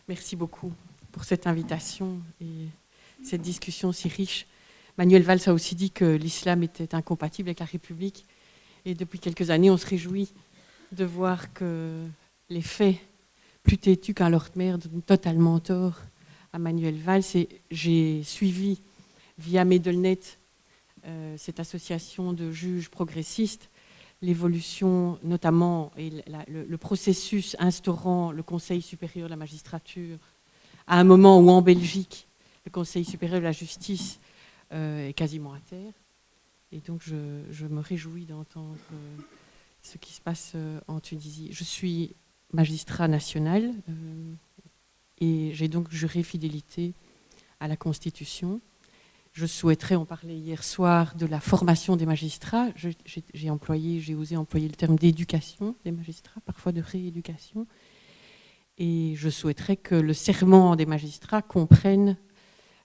Merci beaucoup pour cette invitation et cette discussion si riche. Manuel Valls a aussi dit que l'islam était incompatible avec la République. Et depuis quelques années, on se réjouit de voir que les faits, plus têtus qu'un Lord Maire, donnent totalement tort à Manuel Valls. Et j'ai suivi via Medelnet, cette association de juges progressistes, l'évolution notamment et le processus instaurant le Conseil supérieur de la magistrature à un moment où en Belgique, le Conseil supérieur de la justice est quasiment à terre. Et donc je me réjouis d'entendre ce qui se passe en Tunisie. Je suis magistrat national et j'ai donc juré fidélité à la Constitution. Je souhaiterais, on parlait hier soir de la formation des magistrats, j'ai osé employer le terme d'éducation des magistrats, parfois de rééducation, et je souhaiterais que le serment des magistrats comprenne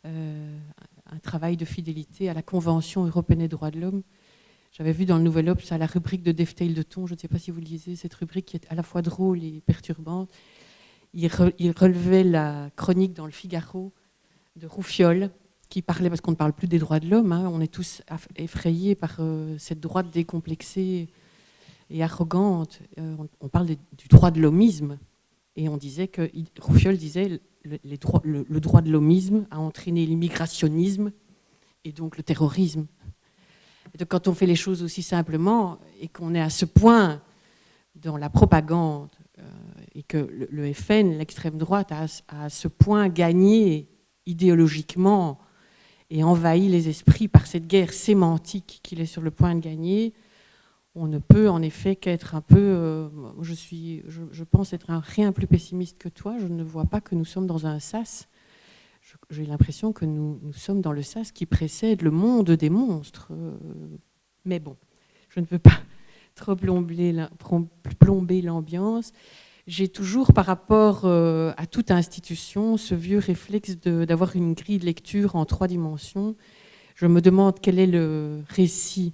un travail de fidélité à la Convention européenne des droits de l'homme. J'avais vu dans le Nouvel Obs à la rubrique de Defteil de Thon, je ne sais pas si vous lisez cette rubrique qui est à la fois drôle et perturbante, il relevait la chronique dans le Figaro de Roufiol, qui parlait, parce qu'on ne parle plus des droits de l'homme, hein, on est tous effrayés par cette droite décomplexée et arrogante. On parle du droit de l'hommisme. Et on disait que, Roufiol disait, le droit de l'hommisme a entraîné l'immigrationnisme et donc le terrorisme. Et donc quand on fait les choses aussi simplement et qu'on est à ce point dans la propagande et que le FN, l'extrême droite, a à ce point gagné idéologiquement et envahi les esprits par cette guerre sémantique qu'il est sur le point de gagner, on ne peut en effet qu'être un peu... je pense être rien plus pessimiste que toi. Je ne vois pas que nous sommes dans un sas. J'ai l'impression que nous sommes dans le sas qui précède le monde des monstres. Mais bon, je ne veux pas trop plomber l'ambiance. J'ai toujours, par rapport à toute institution, ce vieux réflexe d'avoir une grille de lecture en 3 dimensions. Je me demande quel est le récit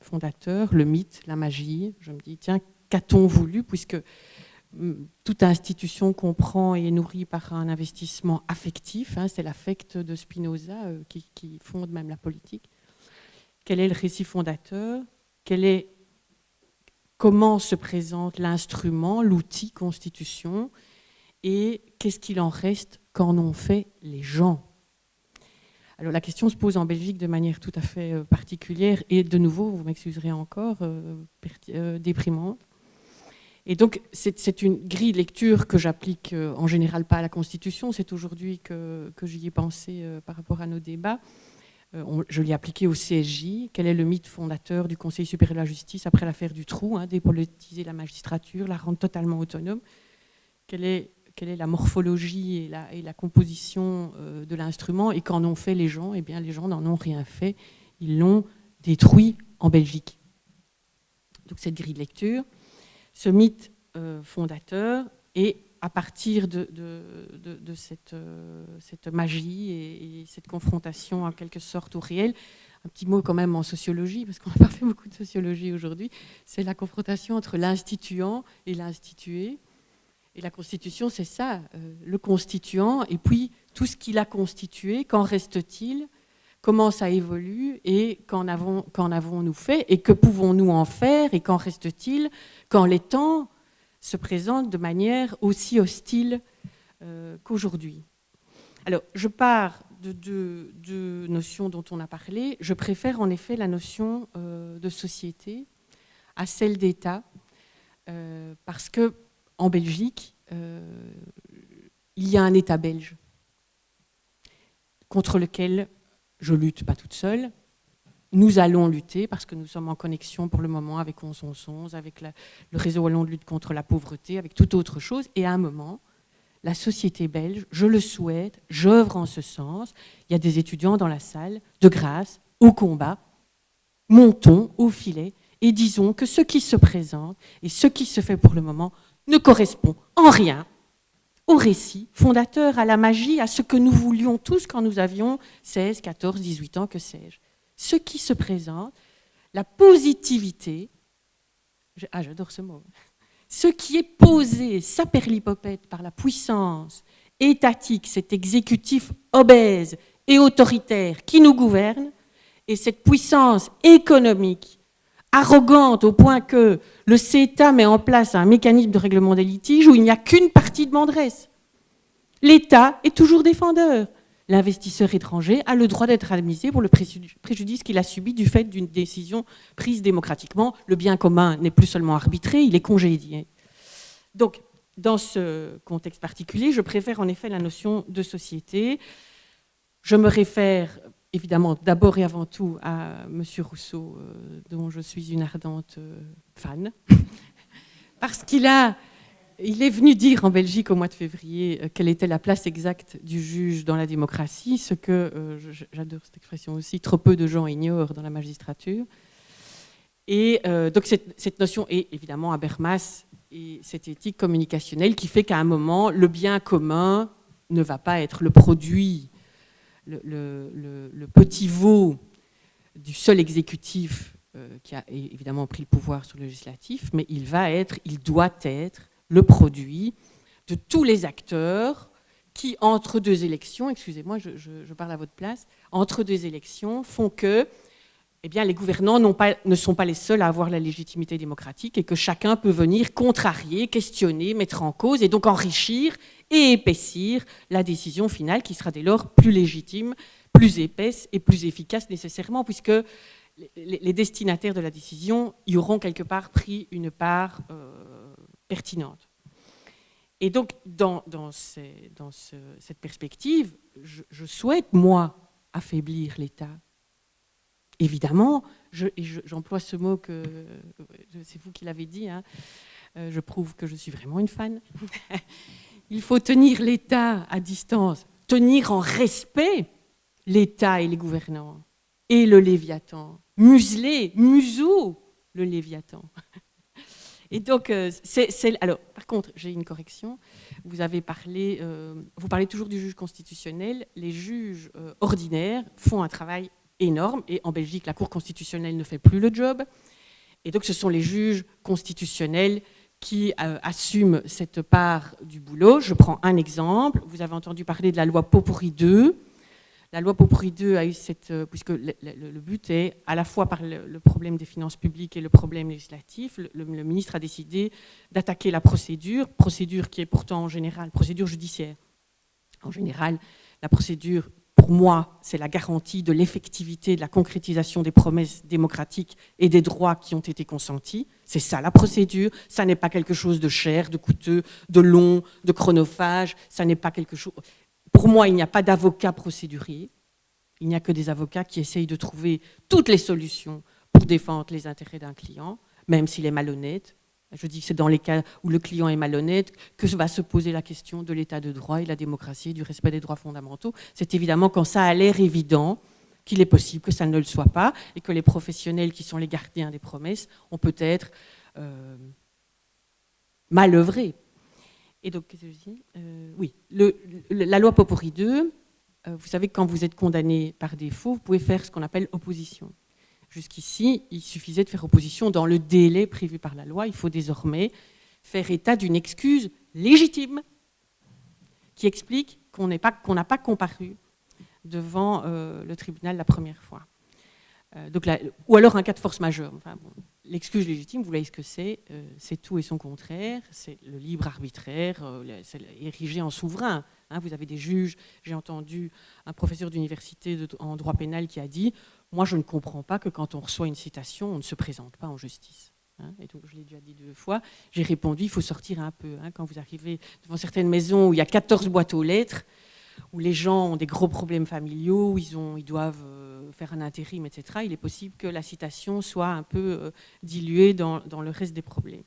fondateur, le mythe, la magie. Je me dis, tiens, qu'a-t-on voulu, puisque toute institution comprend et est nourrie par un investissement affectif, hein, c'est l'affect de Spinoza qui fonde même la politique. Quel est le récit fondateur ? Comment se présente l'instrument, l'outil constitution, et qu'est-ce qu'il en reste qu'en ont fait les gens ? Alors la question se pose en Belgique de manière tout à fait particulière et de nouveau, vous m'excuserez encore, déprimante. Et donc c'est une grille de lecture que j'applique en général pas à la Constitution, c'est aujourd'hui que j'y ai pensé par rapport à nos débats. Je l'ai appliqué au CSJ. Quel est le mythe fondateur du Conseil supérieur de la justice après l'affaire du trou, hein, dépolitiser la magistrature, la rendre totalement autonome ? Quelle est la morphologie et la composition de l'instrument, et qu'en ont fait les gens ? Eh bien, les gens n'en ont rien fait. Ils l'ont détruit en Belgique. Donc, cette grille de lecture, ce mythe fondateur, et à partir de cette magie et cette confrontation en quelque sorte au réel, un petit mot quand même en sociologie, parce qu'on n'a pas fait beaucoup de sociologie aujourd'hui, c'est la confrontation entre l'instituant et l'institué. Et la Constitution, c'est ça, le constituant, et puis tout ce qu'il a constitué, qu'en reste-t-il, comment ça évolue, et qu'en avons-nous fait, et que pouvons-nous en faire, et qu'en reste-t-il, quand les temps se présentent de manière aussi hostile qu'aujourd'hui. Alors, je pars de deux notions dont on a parlé. Je préfère en effet la notion de société à celle d'État, parce que en Belgique, il y a un État belge contre lequel je lutte pas toute seule. Nous allons lutter parce que nous sommes en connexion pour le moment avec 1111, avec le réseau wallon de lutte contre la pauvreté, avec toute autre chose. Et à un moment, la société belge, je le souhaite, j'œuvre en ce sens. Il y a des étudiants dans la salle, de grâce, au combat, montons au filet et disons que ce qui se présente et ce qui se fait pour le moment ne correspond en rien au récit fondateur, à la magie, à ce que nous voulions tous quand nous avions 16, 14, 18 ans, que sais-je. Ce qui se présente, la positivité, j'adore ce mot, ce qui est posé, saperlipopette par la puissance étatique, cet exécutif obèse et autoritaire qui nous gouverne, et cette puissance économique arrogante au point que le CETA met en place un mécanisme de règlement des litiges où il n'y a qu'une partie demanderesse. L'État est toujours défendeur. L'investisseur étranger a le droit d'être indemnisé pour le préjudice qu'il a subi du fait d'une décision prise démocratiquement. Le bien commun n'est plus seulement arbitré, il est congédié. Donc, dans ce contexte particulier, je préfère en effet la notion de société. Je me réfère évidemment d'abord et avant tout à M. Rousseau, dont je suis une ardente fan, parce qu'il est venu dire en Belgique au mois de février quelle était la place exacte du juge dans la démocratie, ce que, j'adore cette expression aussi, trop peu de gens ignorent dans la magistrature. Et donc cette notion est évidemment Habermas et cette éthique communicationnelle qui fait qu'à un moment, le bien commun ne va pas être le produit, le petit veau du seul exécutif qui a évidemment pris le pouvoir sur le législatif, mais il doit être le produit de tous les acteurs qui, entre deux élections, excusez-moi, je parle à votre place, entre deux élections, font que eh bien, les gouvernants ne sont pas les seuls à avoir la légitimité démocratique et que chacun peut venir contrarier, questionner, mettre en cause et donc enrichir et épaissir la décision finale qui sera dès lors plus légitime, plus épaisse et plus efficace nécessairement puisque les destinataires de la décision y auront quelque part pris une part pertinente. Et donc, dans cette perspective, je souhaite, moi, affaiblir l'État. Évidemment, j'emploie ce mot que c'est vous qui l'avez dit, hein, je prouve que je suis vraiment une fan. Il faut tenir l'État à distance, tenir en respect l'État et les gouvernants, et le Léviathan, museau le Léviathan. Et donc, alors, par contre, j'ai une correction. Vous parlez toujours du juge constitutionnel. Les juges ordinaires font un travail énorme, et en Belgique, la Cour constitutionnelle ne fait plus le job. Et donc, ce sont les juges constitutionnels qui assument cette part du boulot. Je prends un exemple. Vous avez entendu parler de la loi Pot-Pourri 2. La loi Pot-Pourri 2 a eu puisque le but est, à la fois par le problème des finances publiques et le problème législatif, le ministre a décidé d'attaquer la procédure qui est pourtant en général, procédure judiciaire. En général, la procédure, pour moi, c'est la garantie de l'effectivité, de la concrétisation des promesses démocratiques et des droits qui ont été consentis. C'est ça la procédure. Ça n'est pas quelque chose de cher, de coûteux, de long, de chronophage. Ça n'est pas quelque chose... Pour moi, il n'y a pas d'avocat procédurier. Il n'y a que des avocats qui essayent de trouver toutes les solutions pour défendre les intérêts d'un client, même s'il est malhonnête. Je dis que c'est dans les cas où le client est malhonnête que va se poser la question de l'état de droit et de la démocratie, du respect des droits fondamentaux. C'est évidemment quand ça a l'air évident qu'il est possible que ça ne le soit pas et que les professionnels qui sont les gardiens des promesses ont peut-être mal œuvré. Et donc, qu'est-ce que je dis ? Oui, la loi Pot-Pourri 2, vous savez que quand vous êtes condamné par défaut, vous pouvez faire ce qu'on appelle opposition. Jusqu'ici, il suffisait de faire opposition dans le délai prévu par la loi. Il faut désormais faire état d'une excuse légitime qui explique qu'on n'a pas comparu devant le tribunal la première fois. Ou alors un cas de force majeure. Enfin, bon, l'excuse légitime, vous voyez ce que c'est tout et son contraire, c'est le libre arbitraire, c'est érigé en souverain. Hein, vous avez des juges, j'ai entendu un professeur d'université en droit pénal qui a dit « Moi, je ne comprends pas que quand on reçoit une citation, on ne se présente pas en justice. Hein » Et donc, je l'ai déjà dit 2 fois, j'ai répondu « Il faut sortir un peu. Hein, quand vous arrivez devant certaines maisons où il y a 14 boîtes aux lettres, où les gens ont des gros problèmes familiaux, où ils doivent faire un intérim, etc., il est possible que la citation soit un peu diluée dans le reste des problèmes.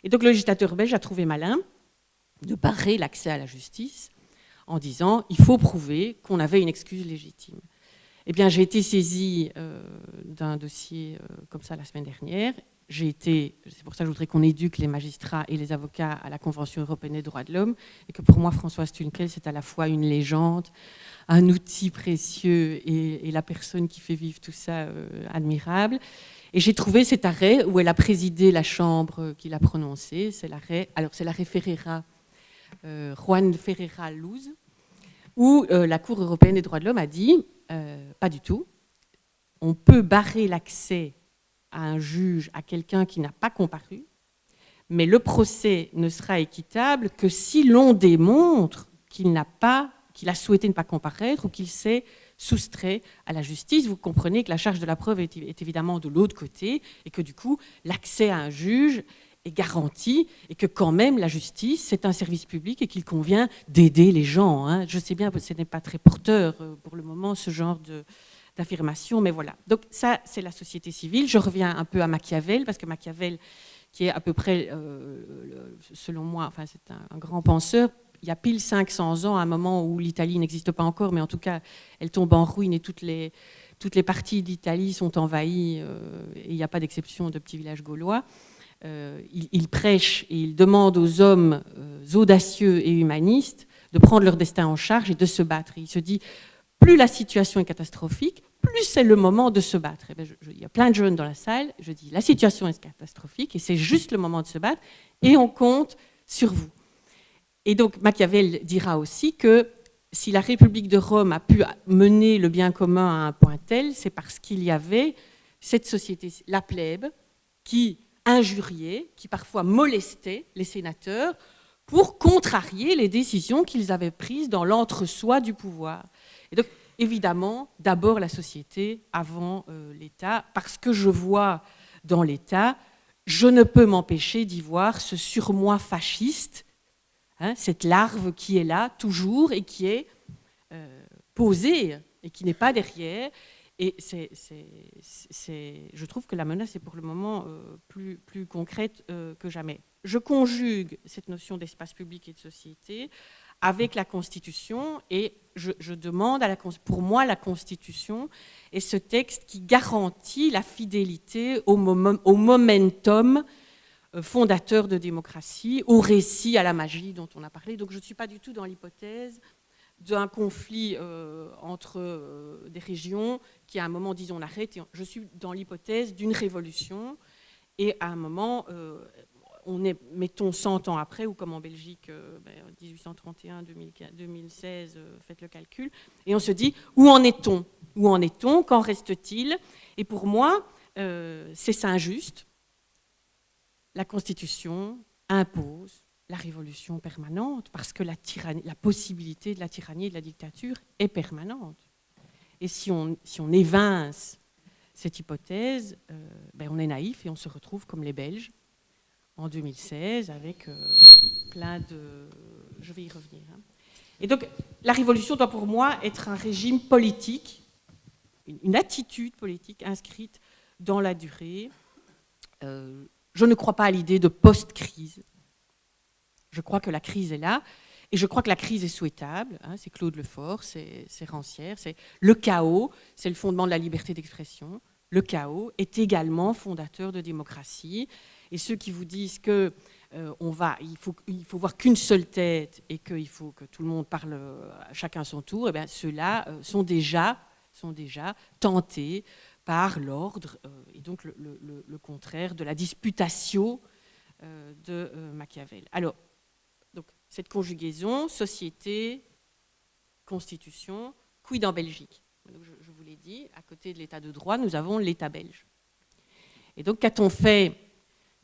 Et donc le législateur belge a trouvé malin de barrer l'accès à la justice en disant il faut prouver qu'on avait une excuse légitime. Eh bien, j'ai été saisie d'un dossier comme ça la semaine dernière. C'est pour ça que je voudrais qu'on éduque les magistrats et les avocats à la Convention européenne des droits de l'homme, et que pour moi, Françoise Tunkel, c'est à la fois une légende, un outil précieux et la personne qui fait vivre tout ça admirable. Et j'ai trouvé cet arrêt où elle a présidé la chambre qui l'a prononcé. C'est l'arrêt Ferreira Juan Ferreira Luz, où la Cour européenne des droits de l'homme a dit pas du tout, on peut barrer l'accès à un juge, à quelqu'un qui n'a pas comparu, mais le procès ne sera équitable que si l'on démontre qu'il a souhaité ne pas comparaître ou qu'il s'est soustrait à la justice. Vous comprenez que la charge de la preuve est évidemment de l'autre côté et que du coup, l'accès à un juge est garanti et que quand même la justice, c'est un service public et qu'il convient d'aider les gens. Hein. Je sais bien que ce n'est pas très porteur pour le moment, ce genre d'affirmation, mais voilà. Donc ça, c'est la société civile. Je reviens un peu à Machiavel, parce que Machiavel, qui est à peu près, selon moi, enfin, c'est un grand penseur, il y a pile 500 ans, à un moment où l'Italie n'existe pas encore, mais en tout cas, elle tombe en ruine et toutes les parties d'Italie sont envahies, et il n'y a pas d'exception de petits villages gaulois. Il prêche et il demande aux hommes audacieux et humanistes de prendre leur destin en charge et de se battre. Et il se dit, plus la situation est catastrophique, plus c'est le moment de se battre. Et bien, il y a plein de jeunes dans la salle, je dis, la situation est catastrophique et c'est juste le moment de se battre et on compte sur vous. Et donc Machiavel dira aussi que si la République de Rome a pu mener le bien commun à un point tel, c'est parce qu'il y avait cette société, la plèbe, qui injuriait, qui parfois molestait les sénateurs pour contrarier les décisions qu'ils avaient prises dans l'entre-soi du pouvoir. Et donc, évidemment, d'abord la société avant l'État, parce que je vois dans l'État, je ne peux m'empêcher d'y voir ce surmoi fasciste, hein, cette larve qui est là toujours et qui est posée et qui n'est pas derrière. Et je trouve que la menace est pour le moment plus concrète que jamais. Je conjugue cette notion d'espace public et de société avec la Constitution et je demande, pour moi, la Constitution est ce texte qui garantit la fidélité au momentum fondateur de démocratie, au récit, à la magie dont on a parlé. Donc je ne suis pas du tout dans l'hypothèse d'un conflit entre des régions qui à un moment disent on arrête. Je suis dans l'hypothèse d'une révolution et à un moment, on est, mettons 100 ans après, ou comme en Belgique, 1831, 2016, faites le calcul, et on se dit où en est-on ? Où en est-on ? Qu'en reste-t-il ? Et pour moi, c'est ça injuste. La Constitution impose la révolution permanente, parce que la possibilité de la tyrannie et de la dictature est permanente. Et si on évince cette hypothèse, on est naïf et on se retrouve comme les Belges en 2016 avec plein de... Je vais y revenir. Hein. Et donc, la révolution doit pour moi être un régime politique, une attitude politique inscrite dans la durée. Je ne crois pas à l'idée de post-crise. Je crois que la crise est là, et je crois que la crise est souhaitable. Hein, c'est Claude Lefort, c'est Rancière, c'est le chaos, c'est le fondement de la liberté d'expression. Le chaos est également fondateur de démocratie. Et ceux qui vous disent que il faut voir qu'une seule tête et qu'il faut que tout le monde parle chacun son tour, eh bien, ceux-là sont déjà tentés par l'ordre et donc le contraire de la disputatio de Machiavel. Alors, donc, cette conjugaison, société, constitution, quid en Belgique ? Donc, je vous l'ai dit, à côté de l'état de droit, nous avons l'état belge. Et donc, qu'a-t-on fait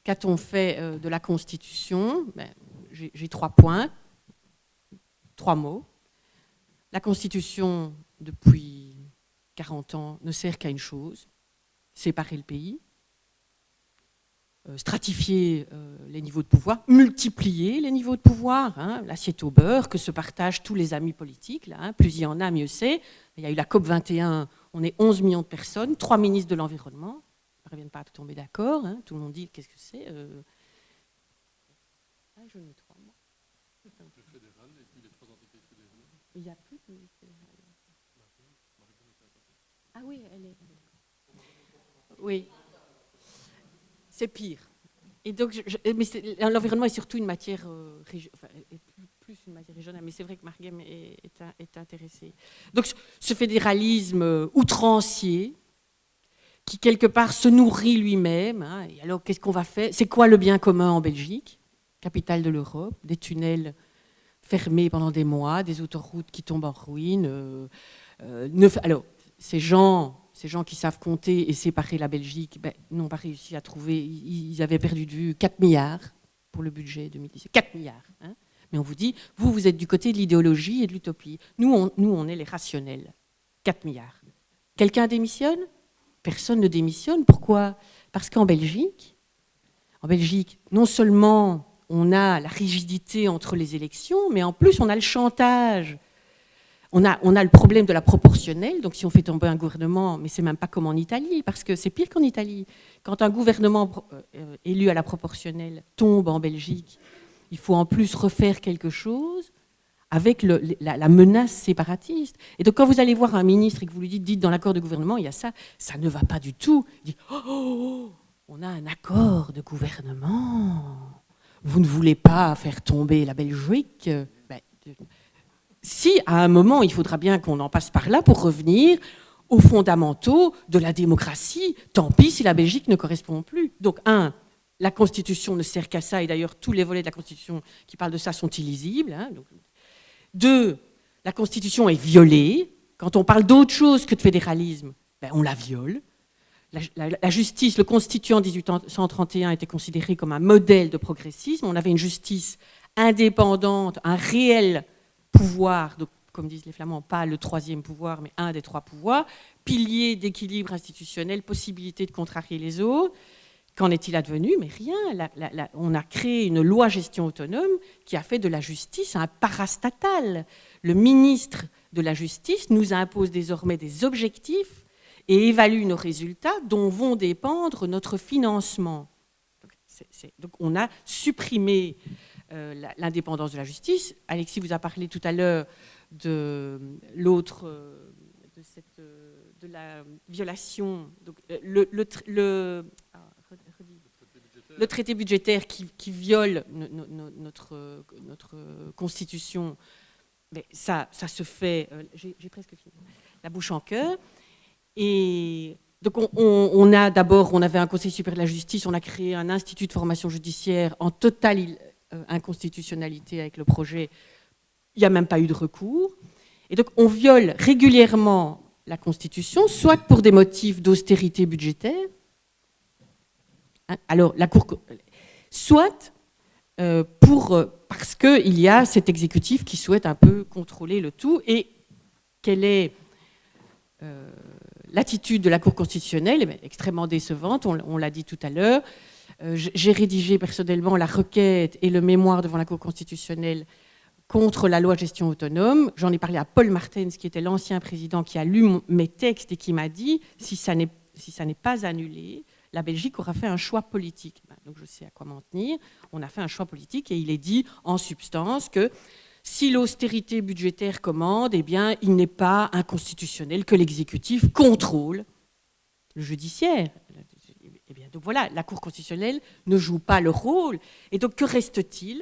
de la Constitution ? J'ai 3 points, 3 mots. La Constitution, depuis 40 ans, ne sert qu'à une chose, séparer le pays, stratifier les niveaux de pouvoir, multiplier les niveaux de pouvoir, hein, l'assiette au beurre, que se partagent tous les amis politiques, là, hein, plus il y en a, mieux c'est. Il y a eu la COP21, on est 11 millions de personnes, 3 ministres de l'Environnement, ils ne parviennent pas à tomber d'accord, hein, tout le monde dit qu'est-ce que c'est je mets 3 mots. Le fédéral et puis les 3 entités fédérales. Il n'y a plus de fédéral. Ah oui, elle est. Oui. C'est pire. Et donc, l'environnement est surtout une matière plus une matière régionale, mais c'est vrai que Marguem est intéressé. Donc, ce fédéralisme outrancier, qui quelque part se nourrit lui-même, hein, et alors qu'est-ce qu'on va faire ? C'est quoi le bien commun en Belgique, capitale de l'Europe, des tunnels fermées pendant des mois, des autoroutes qui tombent en ruine. Alors, ces gens qui savent compter et séparer la Belgique n'ont pas réussi à trouver. Ils avaient perdu de vue 4 milliards pour le budget 2017. 4 milliards. Hein. Mais on vous dit, vous êtes du côté de l'idéologie et de l'utopie. Nous, on est les rationnels. 4 milliards. Quelqu'un démissionne ? Personne ne démissionne. Pourquoi ? Parce qu'en Belgique, non seulement on a la rigidité entre les élections, mais en plus on a le chantage. On a le problème de la proportionnelle, donc si on fait tomber un gouvernement, mais c'est même pas comme en Italie, parce que c'est pire qu'en Italie. Quand un gouvernement élu à la proportionnelle tombe en Belgique, il faut en plus refaire quelque chose avec la menace séparatiste. Et donc quand vous allez voir un ministre et que vous lui dites dans l'accord de gouvernement, il y a ça ne va pas du tout. Il dit, oh, on a un accord de gouvernement. Vous ne voulez pas faire tomber la Belgique ? Si, à un moment, il faudra bien qu'on en passe par là pour revenir aux fondamentaux de la démocratie, tant pis si la Belgique ne correspond plus. Donc, la Constitution ne sert qu'à ça, et d'ailleurs, tous les volets de la Constitution qui parlent de ça sont illisibles. Hein, donc. 2, la Constitution est violée. Quand on parle d'autre chose que de fédéralisme, on la viole. La justice, le constituant 1831 était considéré comme un modèle de progressisme. On avait une justice indépendante, un réel pouvoir, donc, comme disent les Flamands, pas le troisième pouvoir, mais un des 3 pouvoirs, pilier d'équilibre institutionnel, possibilité de contrarier les autres. Qu'en est-il advenu ? Mais rien. On a créé une loi gestion autonome qui a fait de la justice un parastatal. Le ministre de la Justice nous impose désormais des objectifs et évalue nos résultats dont vont dépendre notre financement. Donc on a supprimé l'indépendance de la justice. Alexis vous a parlé tout à l'heure de l'autre, de la violation. Donc, le traité budgétaire qui viole notre constitution, mais ça se fait, j'ai presque fini, la bouche en cœur. Et donc on avait un Conseil supérieur de la justice, on a créé un institut de formation judiciaire en totale inconstitutionnalité avec le projet. Il n'y a même pas eu de recours. Et donc on viole régulièrement la Constitution, soit pour des motifs d'austérité budgétaire, alors la Cour, soit parce qu'il y a cet exécutif qui souhaite un peu contrôler le tout. Et quelle est l'attitude de la Cour constitutionnelle? Extrêmement décevante, on l'a dit tout à l'heure. J'ai rédigé personnellement la requête et le mémoire devant la Cour constitutionnelle contre la loi gestion autonome. J'en ai parlé à Paul Martens, qui était l'ancien président, qui a lu mes textes et qui m'a dit si ça n'est pas annulé, la Belgique aura fait un choix politique. Donc je sais à quoi m'en tenir. On a fait un choix politique et il est dit en substance que si l'austérité budgétaire commande, eh bien, il n'est pas inconstitutionnel que l'exécutif contrôle le judiciaire. Eh bien, donc voilà, la Cour constitutionnelle ne joue pas le rôle. Et donc, que reste-t-il ?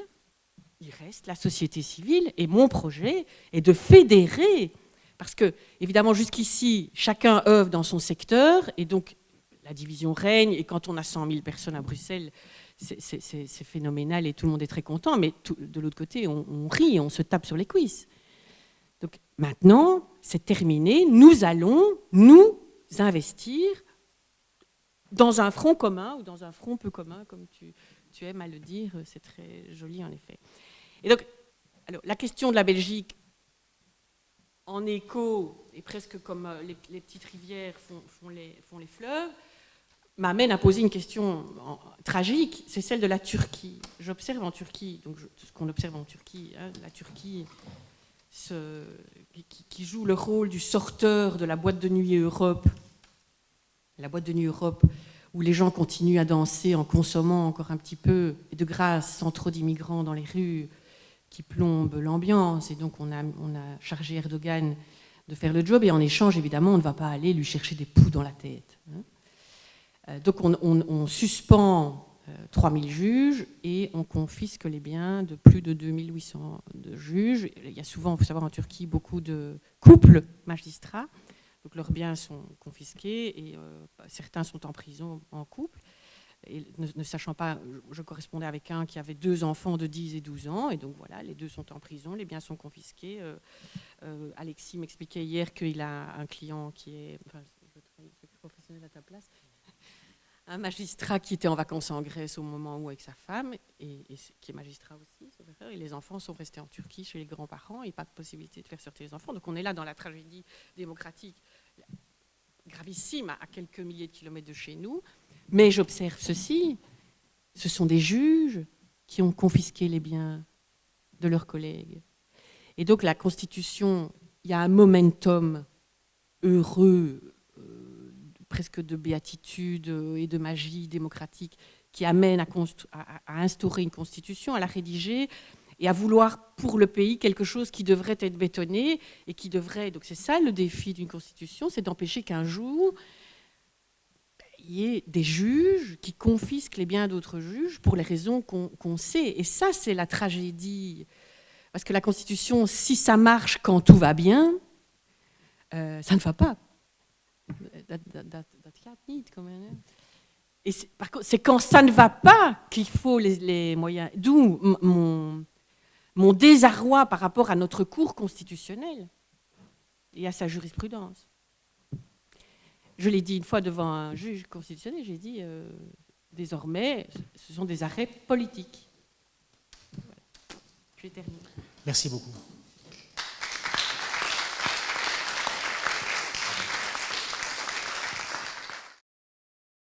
Il reste la société civile. Et mon projet est de fédérer. Parce que, évidemment, jusqu'ici, chacun œuvre dans son secteur. Et donc, la division règne. Et quand on a 100 000 personnes à Bruxelles, c'est phénoménal et tout le monde est très content, mais de l'autre côté, on rit, on se tape sur les cuisses. Donc maintenant, c'est terminé, nous allons nous investir dans un front commun ou dans un front peu commun, comme tu aimes à le dire, c'est très joli en effet. Et donc, alors, la question de la Belgique, en écho, et presque comme les petites rivières font les fleuves, m'amène à poser une question tragique, c'est celle de la Turquie. J'observe en Turquie, donc ce qu'on observe en Turquie, hein, la Turquie qui joue le rôle du sorteur de la boîte de nuit Europe, la boîte de nuit Europe où les gens continuent à danser en consommant encore un petit peu, et de grâce, sans trop d'immigrants dans les rues qui plombent l'ambiance. Et donc on a chargé Erdogan de faire le job, et en échange, évidemment, on ne va pas aller lui chercher des poux dans la tête. Hein. Donc on suspend 3000 juges et on confisque les biens de plus de 2800 juges. Il y a souvent, il faut savoir, en Turquie, beaucoup de couples magistrats. Donc leurs biens sont confisqués et certains sont en prison en couple. et ne sachant pas, je correspondais avec un qui avait 2 enfants de 10 et 12 ans, et donc voilà, les 2 sont en prison, les biens sont confisqués. Alexis m'expliquait hier qu'il a un client qui est, enfin, je travaille professionnel à ta place, un magistrat qui était en vacances en Grèce au moment où avec sa femme, et qui est magistrat aussi, et les enfants sont restés en Turquie chez les grands-parents, et pas de possibilité de faire sortir les enfants. Donc on est là dans la tragédie démocratique gravissime à quelques milliers de kilomètres de chez nous. Mais j'observe ceci, ce sont des juges qui ont confisqué les biens de leurs collègues. Et donc la Constitution, il y a un momentum heureux, presque de béatitude et de magie démocratique qui amène à instaurer une Constitution, à la rédiger et à vouloir pour le pays quelque chose qui devrait être bétonné et qui devrait... Donc c'est ça le défi d'une Constitution, c'est d'empêcher qu'un jour il y ait des juges qui confisquent les biens d'autres juges pour les raisons qu'on sait. Et ça, c'est la tragédie. Parce que la Constitution, si ça marche quand tout va bien, ça ne va pas. Et c'est quand ça ne va pas qu'il faut les moyens. D'où mon désarroi par rapport à notre cour constitutionnelle et à sa jurisprudence. Je l'ai dit une fois devant un juge constitutionnel, j'ai dit désormais, ce sont des arrêts politiques. Voilà. Je vais terminer. Merci beaucoup.